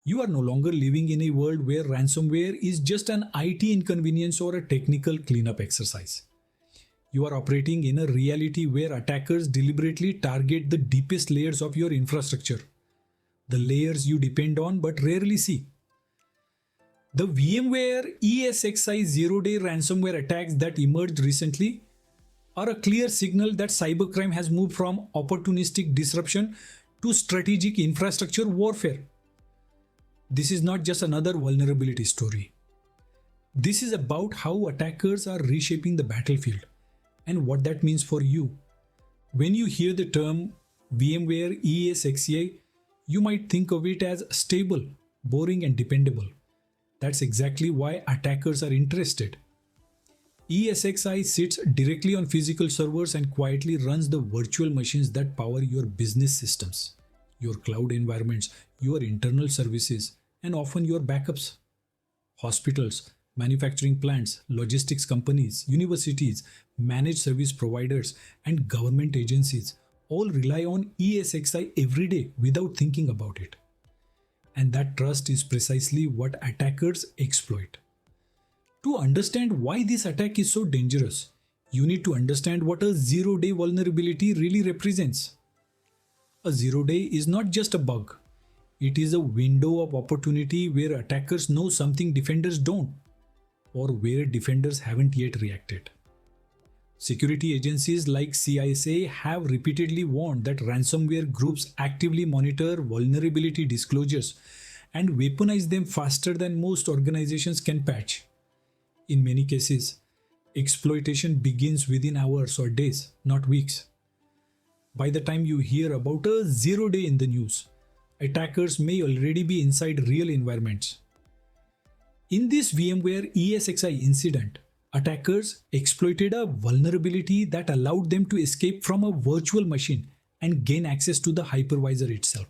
You are no longer living in a world where ransomware is just an IT inconvenience or a technical cleanup exercise. You are operating in a reality where attackers deliberately target the deepest layers of your infrastructure, the layers you depend on but rarely see. The VMware ESXi zero-day ransomware attacks that emerged recently are a clear signal that cybercrime has moved from opportunistic disruption to strategic infrastructure warfare. This is not just another vulnerability story. This is about how attackers are reshaping the battlefield and what that means for you. When you hear the term VMware ESXi, you might think of it as stable, boring, and dependable. That's exactly why attackers are interested. ESXi sits directly on physical servers and quietly runs the virtual machines that power your business systems, your cloud environments, your internal services, and often your backups. Hospitals, manufacturing plants, logistics companies, universities, managed service providers, and government agencies all rely on ESXi every day without thinking about it. And that trust is precisely what attackers exploit. To understand why this attack is so dangerous, you need to understand what a zero-day vulnerability really represents. A zero-day is not just a bug. It is a window of opportunity where attackers know something defenders don't, or where defenders haven't yet reacted. Security agencies like CISA have repeatedly warned that ransomware groups actively monitor vulnerability disclosures and weaponize them faster than most organizations can patch. In many cases, exploitation begins within hours or days, not weeks. By the time you hear about a zero-day in the news, attackers may already be inside real environments. In this VMware ESXi incident, attackers exploited a vulnerability that allowed them to escape from a virtual machine and gain access to the hypervisor itself.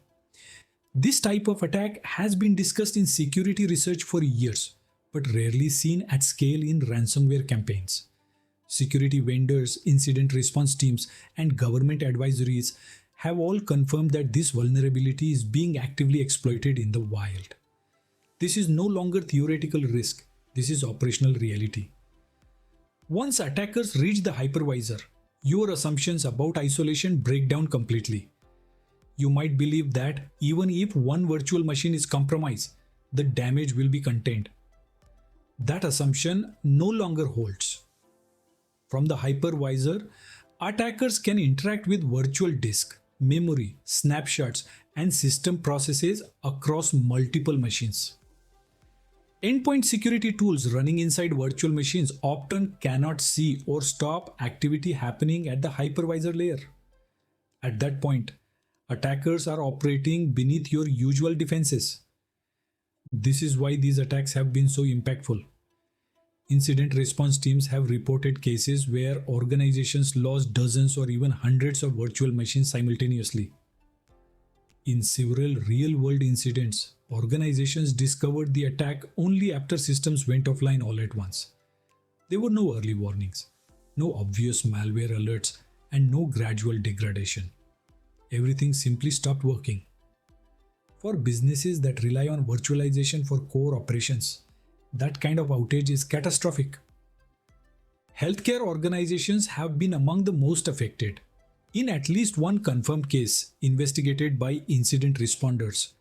This type of attack has been discussed in security research for years, but rarely seen at scale in ransomware campaigns. Security vendors, incident response teams, and government advisories have all confirmed that this vulnerability is being actively exploited in the wild. This is no longer theoretical risk, this is operational reality. Once attackers reach the hypervisor, your assumptions about isolation break down completely. You might believe that even if one virtual machine is compromised, the damage will be contained. That assumption no longer holds. From the hypervisor, attackers can interact with virtual disk, memory, snapshots, and system processes across multiple machines. Endpoint security tools running inside virtual machines often cannot see or stop activity happening at the hypervisor layer. At that point, attackers are operating beneath your usual defenses. This is why these attacks have been so impactful. Incident response teams have reported cases where organizations lost dozens or even hundreds of virtual machines simultaneously. In several real-world incidents, organizations discovered the attack only after systems went offline all at once. There were no early warnings, no obvious malware alerts, and no gradual degradation. Everything simply stopped working. For businesses that rely on virtualization for core operations, that kind of outage is catastrophic. Healthcare organizations have been among the most affected. In at least one confirmed case investigated by incident responders,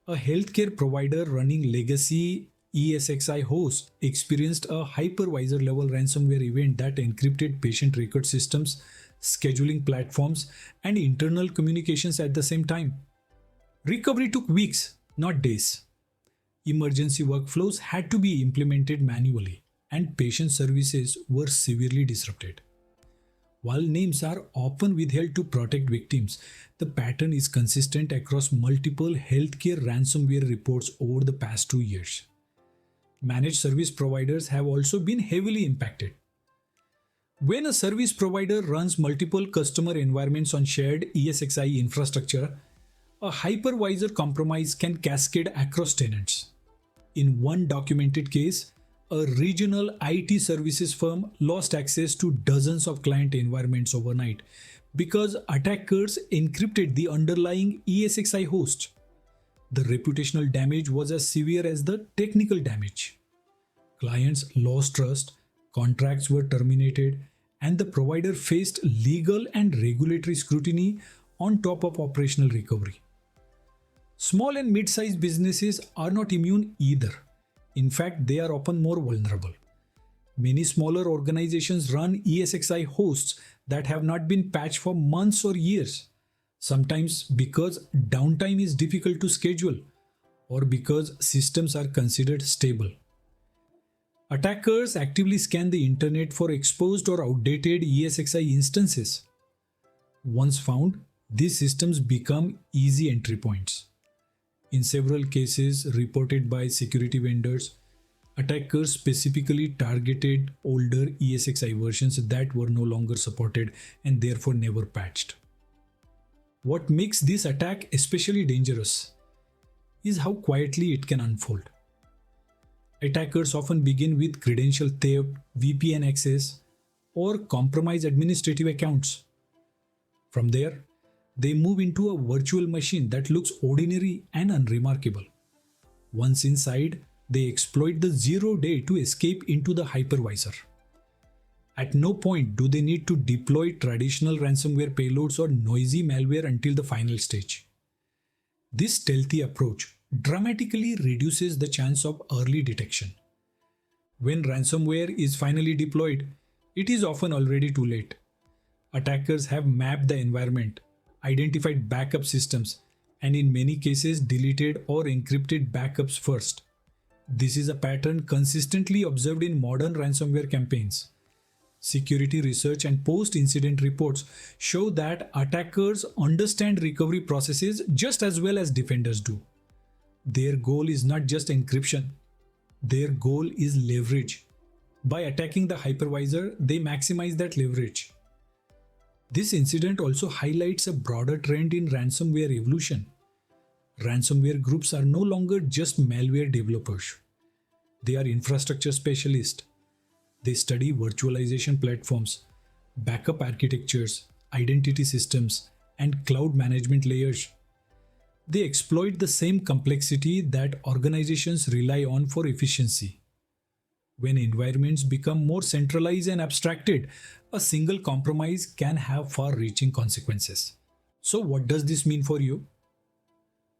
a healthcare provider running legacy ESXi hosts experienced a hypervisor-level ransomware event that encrypted patient record systems, scheduling platforms, and internal communications at the same time. Recovery took weeks, not days. Emergency workflows had to be implemented manually, and patient services were severely disrupted. While names are often withheld to protect victims, the pattern is consistent across multiple healthcare ransomware reports over the past 2 years. Managed service providers have also been heavily impacted. When a service provider runs multiple customer environments on shared ESXi infrastructure, a hypervisor compromise can cascade across tenants. In one documented case, a regional IT services firm lost access to dozens of client environments overnight because attackers encrypted the underlying ESXi host. The reputational damage was as severe as the technical damage. Clients lost trust, contracts were terminated, and the provider faced legal and regulatory scrutiny on top of operational recovery. Small and mid-sized businesses are not immune either. In fact, they are often more vulnerable. Many smaller organizations run ESXi hosts that have not been patched for months or years, sometimes because downtime is difficult to schedule or because systems are considered stable. Attackers actively scan the internet for exposed or outdated ESXi instances. Once found, these systems become easy entry points. In several cases reported by security vendors, attackers specifically targeted older ESXi versions that were no longer supported and therefore never patched. What makes this attack especially dangerous is how quietly it can unfold. Attackers often begin with credential theft, VPN access, or compromised administrative accounts. From there, they move into a virtual machine that looks ordinary and unremarkable. Once inside, they exploit the 0 day to escape into the hypervisor. At no point do they need to deploy traditional ransomware payloads or noisy malware until the final stage. This stealthy approach dramatically reduces the chance of early detection. When ransomware is finally deployed, it is often already too late. Attackers have mapped the environment, identified backup systems, and in many cases deleted or encrypted backups first. This is a pattern consistently observed in modern ransomware campaigns. Security research and post-incident reports show that attackers understand recovery processes just as well as defenders do. Their goal is not just encryption. Their goal is leverage. By attacking the hypervisor, they maximize that leverage. This incident also highlights a broader trend in ransomware evolution. Ransomware groups are no longer just malware developers. They are infrastructure specialists. They study virtualization platforms, backup architectures, identity systems, and cloud management layers. They exploit the same complexity that organizations rely on for efficiency. When environments become more centralized and abstracted, a single compromise can have far-reaching consequences. So what does this mean for you?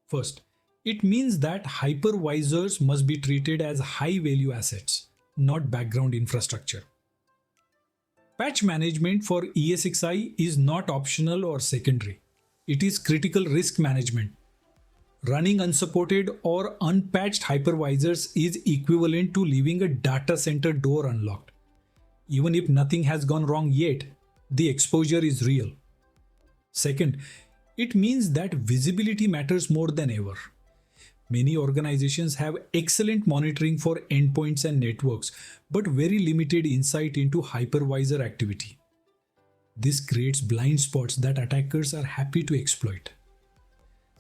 First, it means that hypervisors must be treated as high-value assets, not background infrastructure. Patch management for ESXi is not optional or secondary. It is critical risk management. Running unsupported or unpatched hypervisors is equivalent to leaving a data center door unlocked. Even if nothing has gone wrong yet, the exposure is real. Second, it means that visibility matters more than ever. Many organizations have excellent monitoring for endpoints and networks, but very limited insight into hypervisor activity. This creates blind spots that attackers are happy to exploit.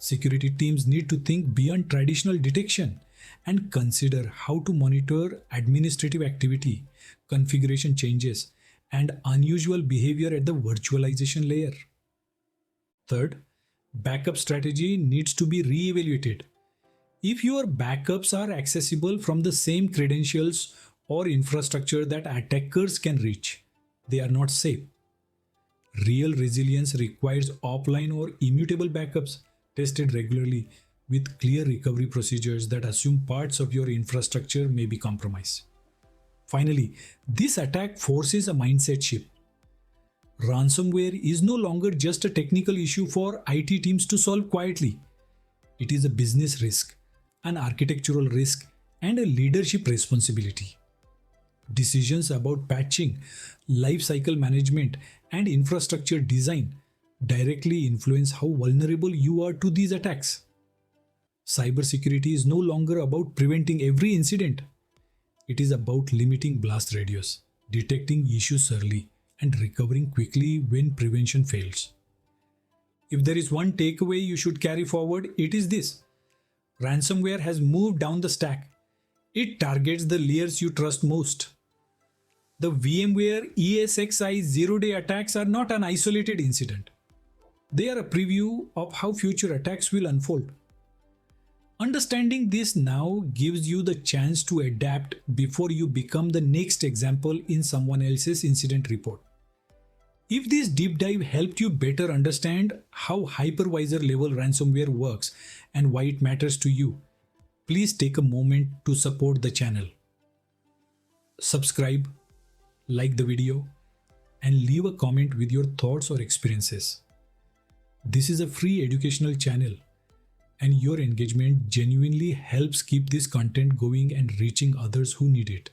Security teams need to think beyond traditional detection and consider how to monitor administrative activity, configuration changes, and unusual behavior at the virtualization layer. Third, backup strategy needs to be re-evaluated. If your backups are accessible from the same credentials or infrastructure that attackers can reach, they are not safe. Real resilience requires offline or immutable backups tested regularly with clear recovery procedures that assume parts of your infrastructure may be compromised. Finally, this attack forces a mindset shift. Ransomware is no longer just a technical issue for IT teams to solve quietly. It is a business risk, an architectural risk, and a leadership responsibility. Decisions about patching, lifecycle management, and infrastructure design directly influence how vulnerable you are to these attacks. Cybersecurity is no longer about preventing every incident. It is about limiting blast radius, detecting issues early, and recovering quickly when prevention fails. If there is one takeaway you should carry forward, it is this. Ransomware has moved down the stack. It targets the layers you trust most. The VMware ESXi 0-day attacks are not an isolated incident. They are a preview of how future attacks will unfold. Understanding this now gives you the chance to adapt before you become the next example in someone else's incident report. If this deep dive helped you better understand how hypervisor-level ransomware works and why it matters to you, please take a moment to support the channel. Subscribe, like the video, and leave a comment with your thoughts or experiences. This is a free educational channel, and your engagement genuinely helps keep this content going and reaching others who need it.